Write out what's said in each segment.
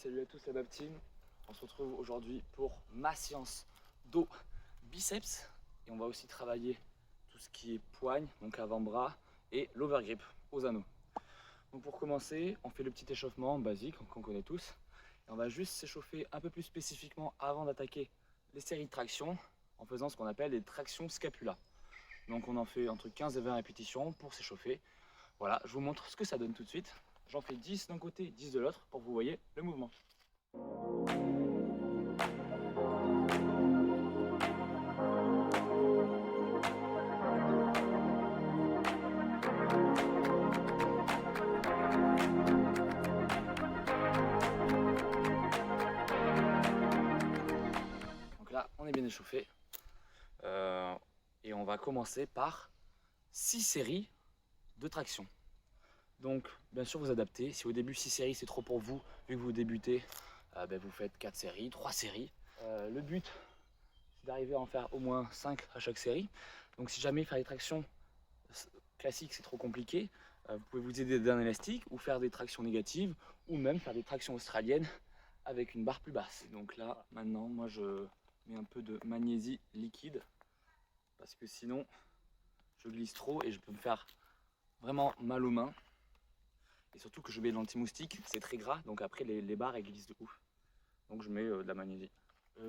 salut à tous la Bab Team. On se retrouve aujourd'hui pour ma séance dos biceps et on va aussi travailler tout ce qui est poigne, donc avant-bras et l'overgrip aux anneaux. Donc pour commencer, on fait le petit échauffement basique qu'on connaît tous et on va juste s'échauffer un peu plus spécifiquement avant d'attaquer les séries de tractions en faisant ce qu'on appelle les tractions scapula. Donc on en fait entre 15 et 20 répétitions pour s'échauffer. Voilà, je vous montre ce que ça donne tout de suite. J'en fais 10 d'un côté, 10 de l'autre pour que vous voyez le mouvement. Donc là, on est bien échauffé. Et on va commencer par 6 séries de traction. Donc, bien sûr, vous adaptez. Si au début 6 séries c'est trop pour vous, vu que vous débutez, vous faites 4 séries, 3 séries. Le but, c'est d'arriver à en faire au moins 5 à chaque série. Donc, si jamais faire des tractions classiques c'est trop compliqué, vous pouvez vous aider d'un élastique ou faire des tractions négatives ou même faire des tractions australiennes avec une barre plus basse. Donc là, maintenant, moi je mets un peu de magnésie liquide parce que sinon je glisse trop et je peux me faire vraiment mal aux mains. Et surtout que je mets de l'anti-moustique, c'est très gras, donc après les barres elles glissent de ouf. Donc je mets de la magnésie.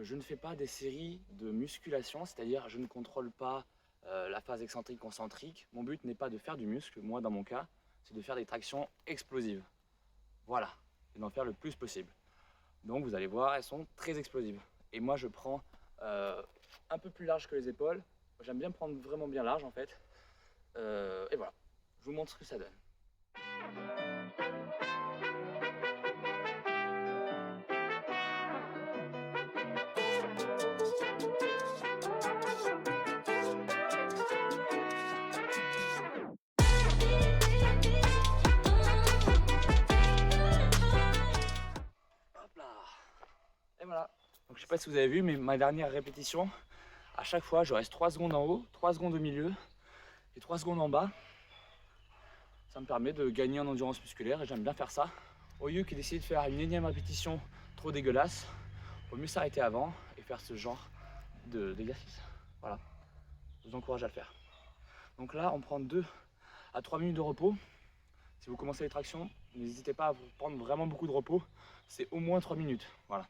Je ne fais pas des séries de musculation, c'est-à-dire je ne contrôle pas la phase excentrique concentrique. Mon but n'est pas de faire du muscle, moi dans mon cas, c'est de faire des tractions explosives. Voilà, et d'en faire le plus possible. Donc vous allez voir, elles sont très explosives. Et moi je prends un peu plus large que les épaules. J'aime bien prendre vraiment bien large en fait. Et voilà, je vous montre ce que ça donne. Hop là. Et voilà. Donc je sais pas si vous avez vu, mais ma dernière répétition, à chaque fois je reste 3 secondes en haut, 3 secondes au milieu et 3 secondes en bas. Ça me permet de gagner en endurance musculaire et j'aime bien faire ça. Au lieu que d'essayer de faire une énième répétition trop dégueulasse, il vaut mieux s'arrêter avant et faire ce genre d'exercice. Voilà, je vous encourage à le faire. Donc là, on prend 2 à 3 minutes de repos. Si vous commencez les tractions, n'hésitez pas à vous prendre vraiment beaucoup de repos. C'est au moins 3 minutes. Voilà.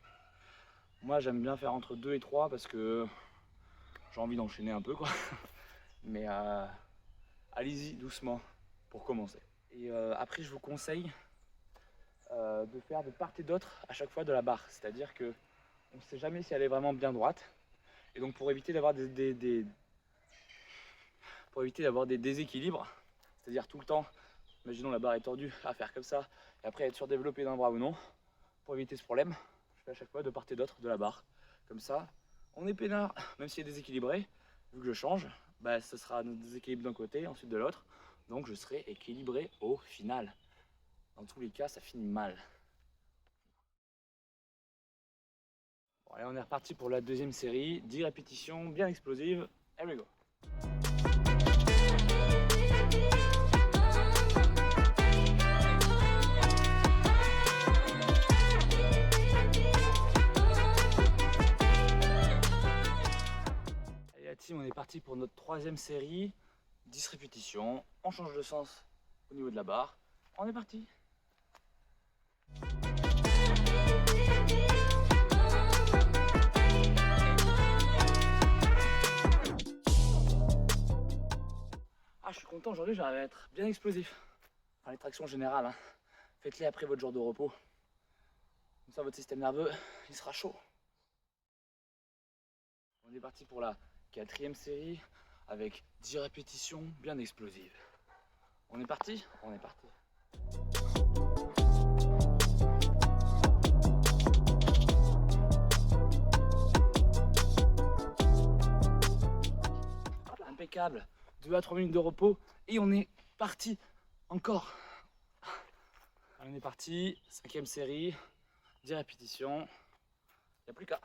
Moi, j'aime bien faire entre 2 et 3 parce que j'ai envie d'enchaîner un peu, quoi. Mais allez-y doucement pour commencer. Et après, je vous conseille de faire de part et d'autre à chaque fois de la barre. C'est-à-dire que on ne sait jamais si elle est vraiment bien droite. Et donc pour éviter d'avoir des déséquilibres, c'est-à-dire tout le temps, imaginons la barre est tordue, à faire comme ça, et après être surdéveloppé d'un bras ou non, pour éviter ce problème, je fais à chaque fois de part et d'autre de la barre. Comme ça, on est peinard, même s'il est déséquilibré, vu que je change, ce sera un déséquilibre d'un côté, ensuite de l'autre, donc je serai équilibré au final. Dans tous les cas, ça finit mal. Bon, allez, on est reparti pour la deuxième série, 10 répétitions bien explosives, here we go. Allez la team, on est parti pour notre troisième série, 10 répétitions, on change de sens au niveau de la barre, on est parti. Ah, je suis content, aujourd'hui j'arrive à être bien explosif. Enfin, les tractions générales, hein. Faites-les après votre jour de repos. Comme ça, votre système nerveux, il sera chaud. On est parti pour la quatrième série avec 10 répétitions bien explosives. On est parti? On est parti. Impeccable. 2 à 3 minutes de repos et on est parti encore. On est parti, 5e série, 10 répétitions, il n'y a plus qu'à.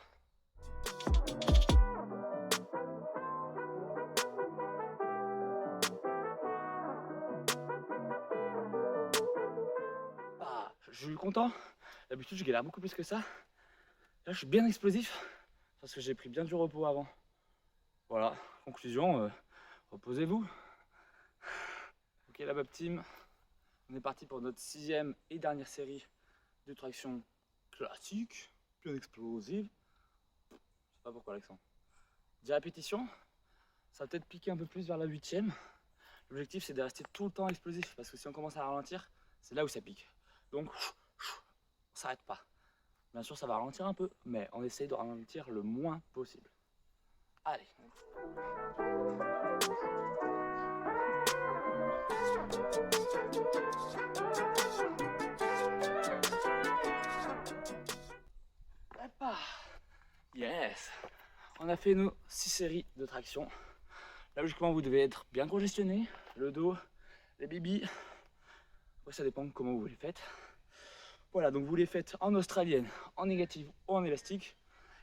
Je suis content. D'habitude je galère beaucoup plus que ça. Là je suis bien explosif parce que j'ai pris bien du repos avant. Voilà, conclusion, reposez-vous. Ok la Bab Team, on est parti pour notre 6e et dernière série de traction classique, bien explosive. Je sais pas pourquoi l'accent. 10 répétitions, ça va peut-être piquer un peu plus vers la 8e. L'objectif c'est de rester tout le temps explosif parce que si on commence à ralentir, c'est là où ça pique. Donc on s'arrête pas. Bien sûr ça va ralentir un peu, mais on essaye de ralentir le moins possible. Allez. Yes. On a fait nos 6 séries de traction. Là logiquement vous devez être bien congestionné, le dos, les bibis. Après ça dépend comment vous les faites. Voilà, donc vous les faites en australienne, en négative ou en élastique.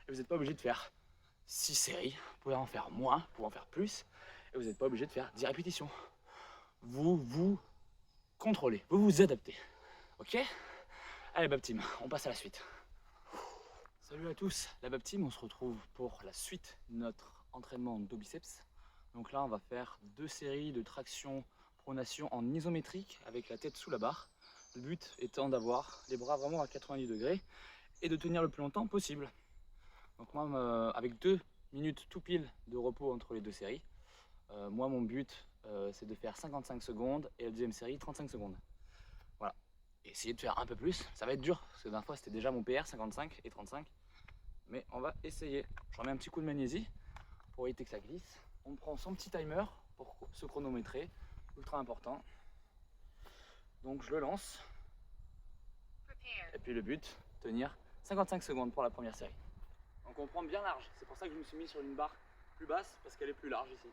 Et vous n'êtes pas obligé de faire 6 séries. Vous pouvez en faire moins, vous pouvez en faire plus. Et vous n'êtes pas obligé de faire 10 répétitions. Vous vous contrôlez, vous vous adaptez. Ok? Allez Bab Team, on passe à la suite. Salut à tous, la Bab Team, on se retrouve pour la suite de notre entraînement de biceps. Donc là on va faire 2 séries de traction pronation en isométrique avec la tête sous la barre. Le but étant d'avoir les bras vraiment à 90 degrés et de tenir le plus longtemps possible. Donc moi avec 2 minutes tout pile de repos entre les 2 séries, moi mon but c'est de faire 55 secondes et la deuxième série 35 secondes. Voilà. Et essayer de faire un peu plus, ça va être dur parce que la dernière fois c'était déjà mon PR 55 et 35. Mais on va essayer. Je remets un petit coup de magnésie pour éviter que ça glisse. On prend son petit timer pour se chronométrer, ultra important. Donc je le lance. Et puis le but, tenir 55 secondes pour la première série. Donc on prend bien large. C'est pour ça que je me suis mis sur une barre plus basse parce qu'elle est plus large ici.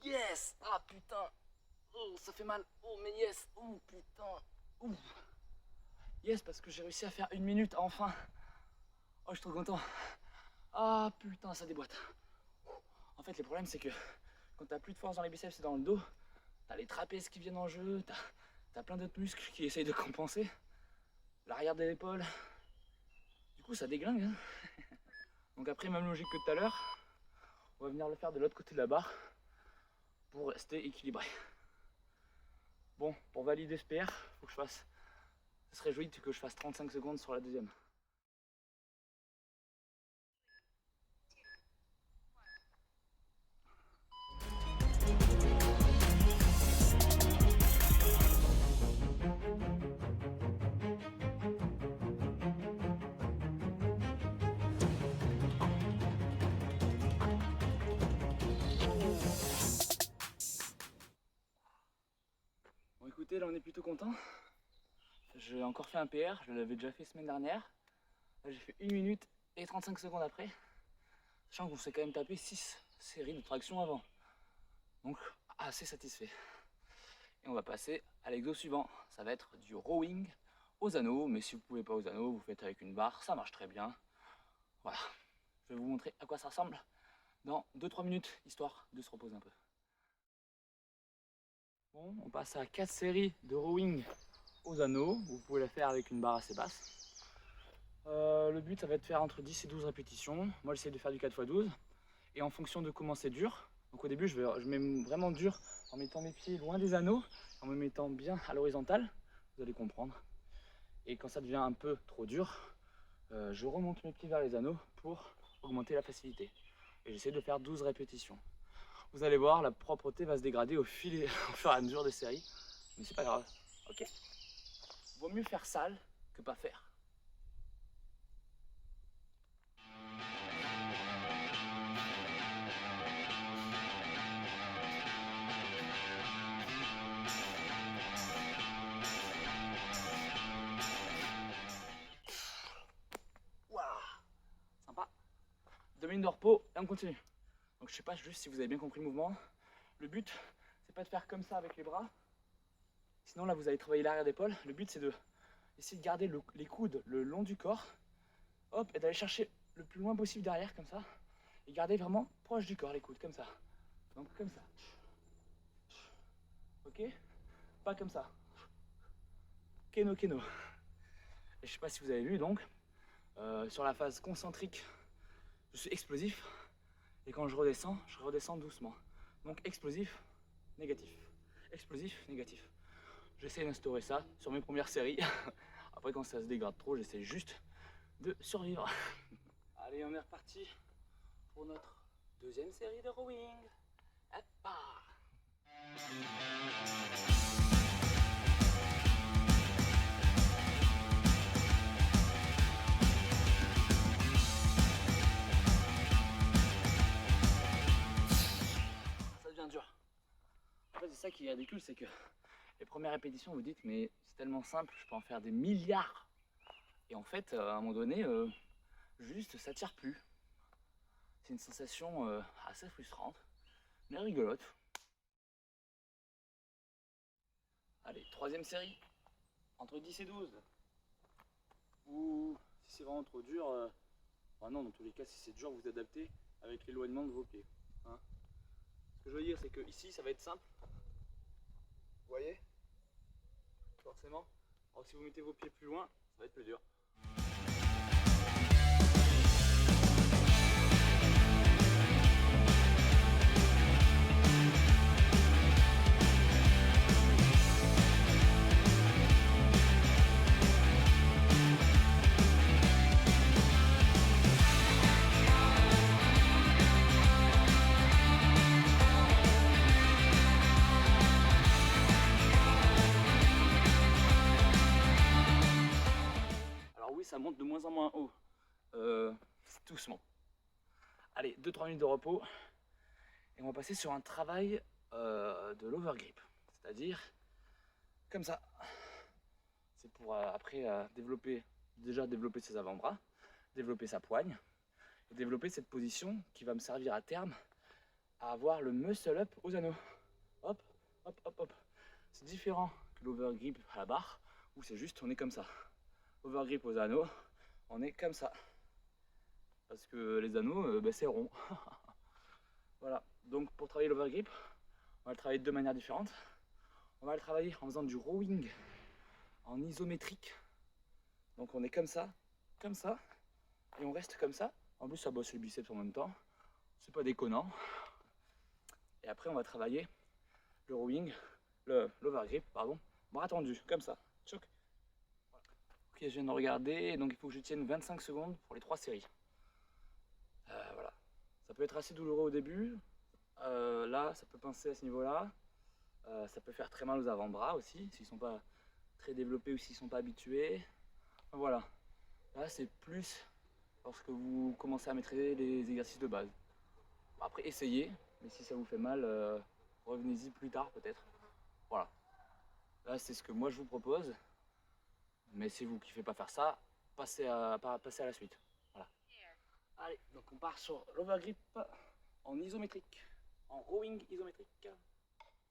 Yes! Ah putain! Oh, ça fait mal! Oh mais yes! Oh putain! Ouh. Yes, parce que j'ai réussi à faire 1 minute enfin! Oh, je suis trop content! Ah putain, ça déboîte! En fait, le problème c'est que quand t'as plus de force dans les biceps et dans le dos, t'as les trapèzes qui viennent en jeu, t'as plein d'autres muscles qui essayent de compenser, l'arrière de l'épaule. Du coup, ça déglingue. Hein. Donc après, même logique que tout à l'heure, on va venir le faire de l'autre côté de la barre pour rester équilibré. Bon, pour valider ce PR, faut que je fasse. Ce serait joli que je fasse 35 secondes sur la deuxième. Bon écoutez, là on est plutôt content. J'ai encore fait un PR, je l'avais déjà fait semaine dernière. Là j'ai fait 1 minute et 35 secondes après. Sachant qu'on s'est quand même tapé 6 séries de traction avant. Donc assez satisfait. Et on va passer à l'exo suivant. Ça va être du rowing aux anneaux. Mais si vous ne pouvez pas aux anneaux, vous faites avec une barre, ça marche très bien. Voilà. Je vais vous montrer à quoi ça ressemble dans 2-3 minutes, histoire de se reposer un peu. Bon, on passe à 4 séries de rowing aux anneaux. Vous pouvez la faire avec une barre assez basse. Le but, ça va être de faire entre 10 et 12 répétitions. Moi, j'essaie de faire du 4x12. Et en fonction de comment c'est dur, donc au début, je mets vraiment dur en mettant mes pieds loin des anneaux, en me mettant bien à l'horizontale, vous allez comprendre. Et quand ça devient un peu trop dur, je remonte mes pieds vers les anneaux pour augmenter la facilité. Et j'essaie de faire 12 répétitions. Vous allez voir, la propreté va se dégrader au fur et à mesure des séries, mais c'est pas grave, ok? Vaut mieux faire sale que pas faire. minutes de repos et on continue. Donc je sais pas juste si vous avez bien compris le mouvement. Le but, c'est pas de faire comme ça avec les bras. Sinon là, vous allez travailler l'arrière d'épaule. Le but, c'est de essayer de garder les coudes le long du corps. Hop, et d'aller chercher le plus loin possible derrière, comme ça. Et garder vraiment proche du corps les coudes, comme ça. Donc comme ça. Ok? Pas comme ça. Keno keno. Et je sais pas si vous avez vu donc, sur la phase concentrique, je suis explosif. Et quand je redescends doucement. Donc explosif, négatif. Explosif, négatif. J'essaie d'instaurer ça sur mes premières séries. Après quand ça se dégrade trop, j'essaie juste de survivre. Allez, on est reparti pour notre deuxième série de rowing. Hop. Ça devient dur. En fait, c'est ça qui est ridicule, c'est que les premières répétitions, vous dites, mais c'est tellement simple, je peux en faire des milliards. Et en fait, à un moment donné, juste ça tire plus. C'est une sensation assez frustrante, mais rigolote. Allez, troisième série, entre 10 et 12. Ou si c'est vraiment trop dur, enfin non, dans tous les cas, si c'est dur, vous adaptez avec l'éloignement de vos pieds. Hein. Ce que je veux dire, c'est que ici, ça va être simple. Vous voyez? Forcément. Alors si vous mettez vos pieds plus loin, ça va être plus dur. Ça monte de moins en moins haut, doucement. Allez, 2-3 minutes de repos et on va passer sur un travail de l'overgrip, c'est-à-dire comme ça. C'est pour après développer ses avant-bras, développer sa poigne et développer cette position qui va me servir à terme à avoir le muscle up aux anneaux. Hop, hop, hop, hop. C'est différent que l'overgrip à la barre où c'est juste on est comme ça. Overgrip aux anneaux, on est comme ça. Parce que les anneaux, c'est rond. Voilà, donc pour travailler l'overgrip, on va le travailler de deux manières différentes. On va le travailler en faisant du rowing en isométrique. Donc on est comme ça, et on reste comme ça. En plus ça bosse les biceps en même temps, c'est pas déconnant. Et après on va travailler le rowing, l'overgrip, pardon, bras tendus, comme ça. Choc. Ok, je viens de regarder, donc il faut que je tienne 25 secondes pour les 3 séries. Voilà. Ça peut être assez douloureux au début. Là, ça peut pincer à ce niveau-là. Ça peut faire très mal aux avant-bras aussi, s'ils ne sont pas très développés ou s'ils ne sont pas habitués. Voilà. Là, c'est plus lorsque vous commencez à maîtriser les exercices de base. Après, essayez, mais si ça vous fait mal, revenez-y plus tard peut-être. Voilà. Là, c'est ce que moi je vous propose. Mais si vous ne kiffez pas faire ça, passez à la suite. Voilà. Allez, donc on part sur l'overgrip en isométrique, en rowing isométrique.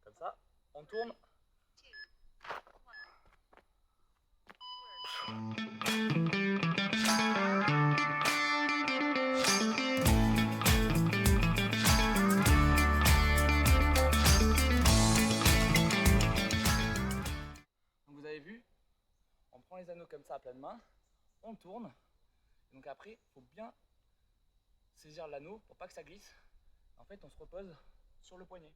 Comme ça, on tourne. Donc vous avez vu, on prend les anneaux comme ça à pleine main, on tourne. Donc après, il faut bien saisir l'anneau pour pas que ça glisse. En fait, on se repose sur le poignet.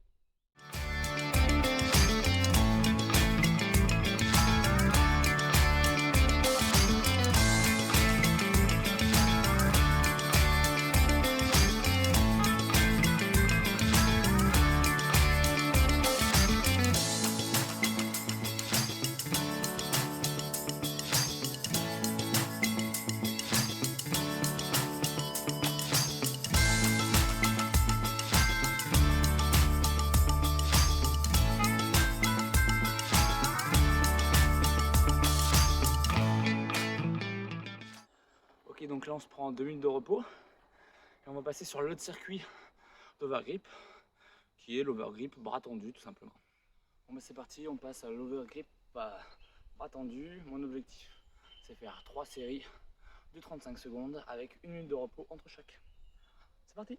Donc là on se prend 2 minutes de repos Et on va passer sur l'autre circuit d'overgrip, qui est l'overgrip bras tendu tout simplement. Bon bah c'est parti, on passe à l'overgrip bras tendu. Mon objectif c'est faire 3 séries de 35 secondes avec 1 minute de repos entre chaque. C'est parti.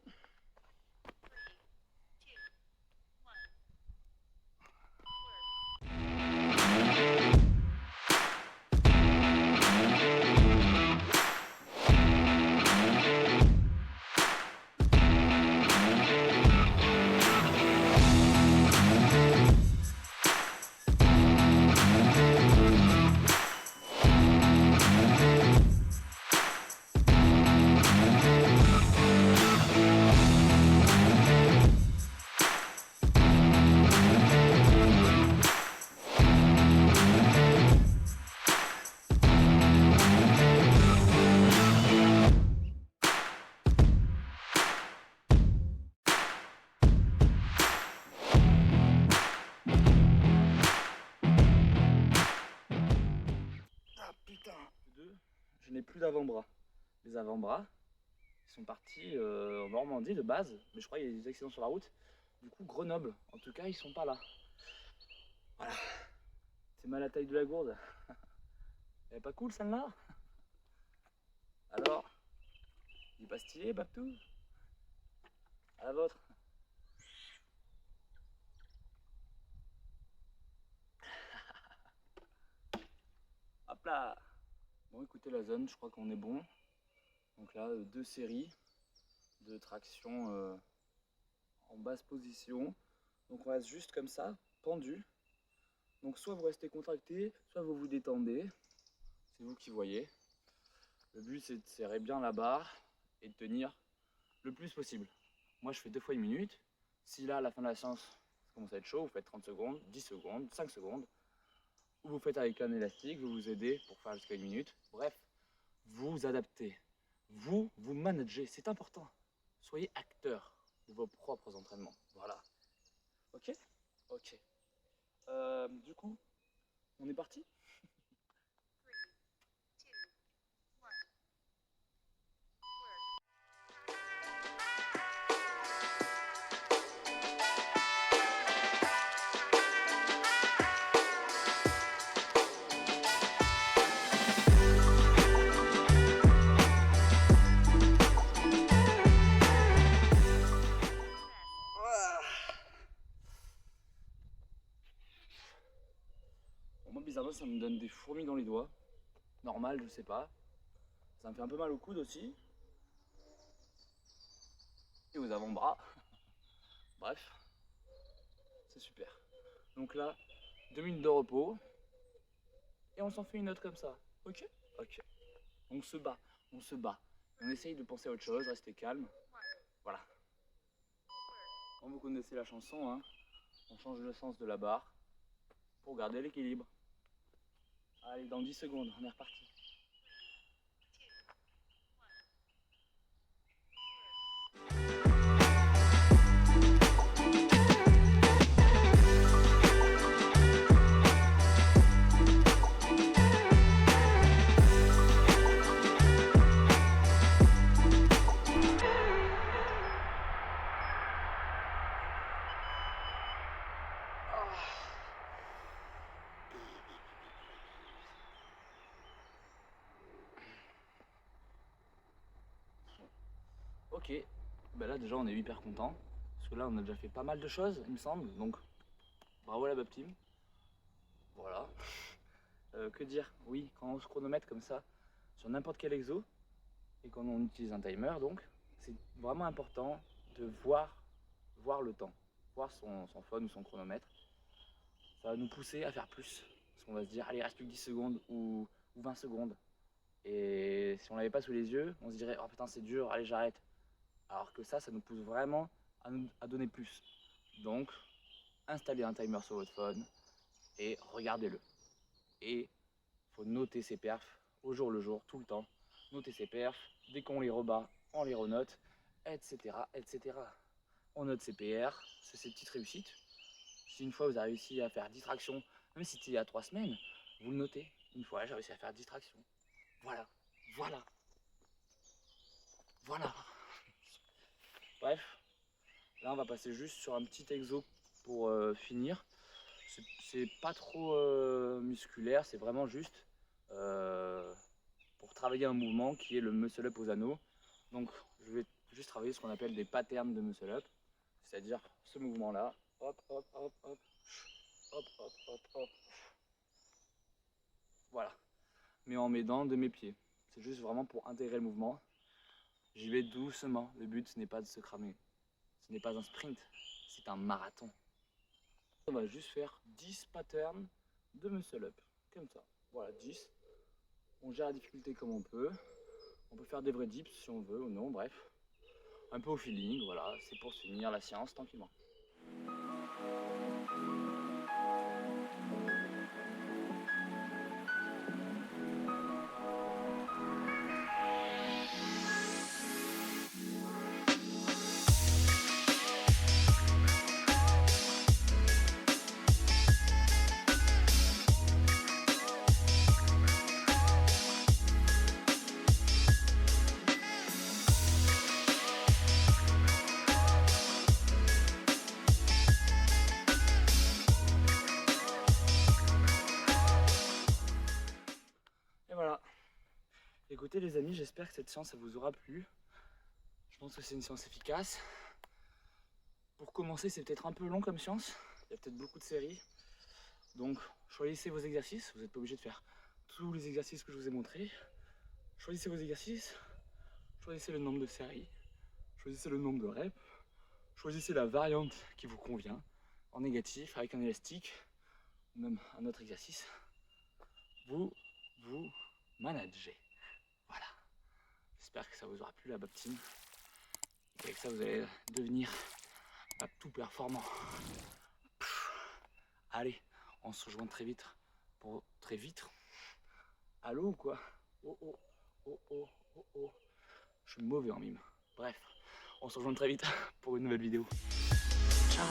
Je n'ai plus d'avant-bras. Les avant-bras, ils sont partis en Normandie de base, mais je crois qu'il y a des accidents sur la route. Du coup, Grenoble, en tout cas, ils sont pas là. Voilà. C'est mal la taille de la gourde. Elle est pas cool celle-là? Alors, il est pas stylé, Babtou? À la vôtre. Hop là. Bon, écoutez la zone, je crois qu'on est bon. Donc là, 2 séries de traction en basse position. Donc on reste juste comme ça, pendu. Donc soit vous restez contracté, soit vous vous détendez. C'est vous qui voyez. Le but c'est de serrer bien la barre et de tenir le plus possible. Moi je fais 2 fois 1 minute. Si là à la fin de la séance ça commence à être chaud, vous faites 30 secondes, 10 secondes, 5 secondes. Ou vous faites avec un élastique, vous vous aidez pour faire jusqu'à 1 minute. Bref, vous adaptez. Vous managez, c'est important. Soyez acteur de vos propres entraînements. Voilà. Ok? Ok. Du coup, on est parti? Moi bizarrement ça me donne des fourmis dans les doigts. Normal, je sais pas. Ça me fait un peu mal au coude aussi. Et aux avant-bras. Bref. C'est super. Donc là, 2 minutes de repos. Et on s'en fait une autre comme ça. Ok? Ok. On se bat. On se bat. On essaye de penser à autre chose, rester calme. Voilà. Bon, vous connaissez la chanson, hein. On change le sens de la barre pour garder l'équilibre. Allez, dans 10 secondes, on est reparti. Ok, ben là déjà on est hyper content parce que là on a déjà fait pas mal de choses il me semble, donc bravo à la Bab Team. Voilà. Que dire? Oui, quand on se chronomètre comme ça sur n'importe quel exo et quand on utilise un timer, donc c'est vraiment important de voir le temps, voir son phone ou son chronomètre. Ça va nous pousser à faire plus parce qu'on va se dire allez, il reste plus que 10 secondes ou 20 secondes, et si on l'avait pas sous les yeux on se dirait oh putain c'est dur, allez j'arrête. Alors que ça nous pousse vraiment à donner plus. Donc, installez un timer sur votre phone et regardez-le. Et il faut noter ses perfs au jour le jour, tout le temps. Noter ses perfs, dès qu'on les rebat, on les renote, etc. etc. On note ses PR, c'est ses petites réussites. Si une fois vous avez réussi à faire 10 tractions, même si c'était il y a 3 semaines, vous le notez. Une fois, j'ai réussi à faire 10 tractions. Voilà, voilà, voilà. Bref, là on va passer juste sur un petit exo pour finir. C'est pas trop musculaire, c'est vraiment juste pour travailler un mouvement qui est le muscle up aux anneaux. Donc je vais juste travailler ce qu'on appelle des patterns de muscle up, c'est-à-dire ce mouvement là, hop hop hop hop, hop hop hop hop, voilà, mais en m'aidant de mes pieds. C'est juste vraiment pour intégrer le mouvement. J'y vais doucement, le but ce n'est pas de se cramer, ce n'est pas un sprint, c'est un marathon. On va juste faire 10 patterns de muscle up, comme ça, voilà 10. On gère la difficulté comme on peut faire des vrais dips si on veut ou non, bref. Un peu au feeling, voilà, c'est pour finir la séance tranquillement. Et voilà. Écoutez les amis, j'espère que cette séance ça vous aura plu. Je pense que c'est une séance efficace. Pour commencer, c'est peut-être un peu long comme séance. Il y a peut-être beaucoup de séries. Donc choisissez vos exercices. Vous n'êtes pas obligé de faire tous les exercices que je vous ai montrés. Choisissez vos exercices. Choisissez le nombre de séries. Choisissez le nombre de reps. Choisissez la variante qui vous convient. En négatif, avec un élastique, ou même un autre exercice. Vous managez. Voilà. J'espère que ça vous aura plu la Baptine. Et avec ça, vous allez devenir tout performant. Allez, on se rejoint très vite. Pour très vite. Allô ou quoi? Oh oh, oh oh, oh oh. Je suis mauvais en mime. Bref, on se rejoint très vite pour une nouvelle vidéo. Ciao.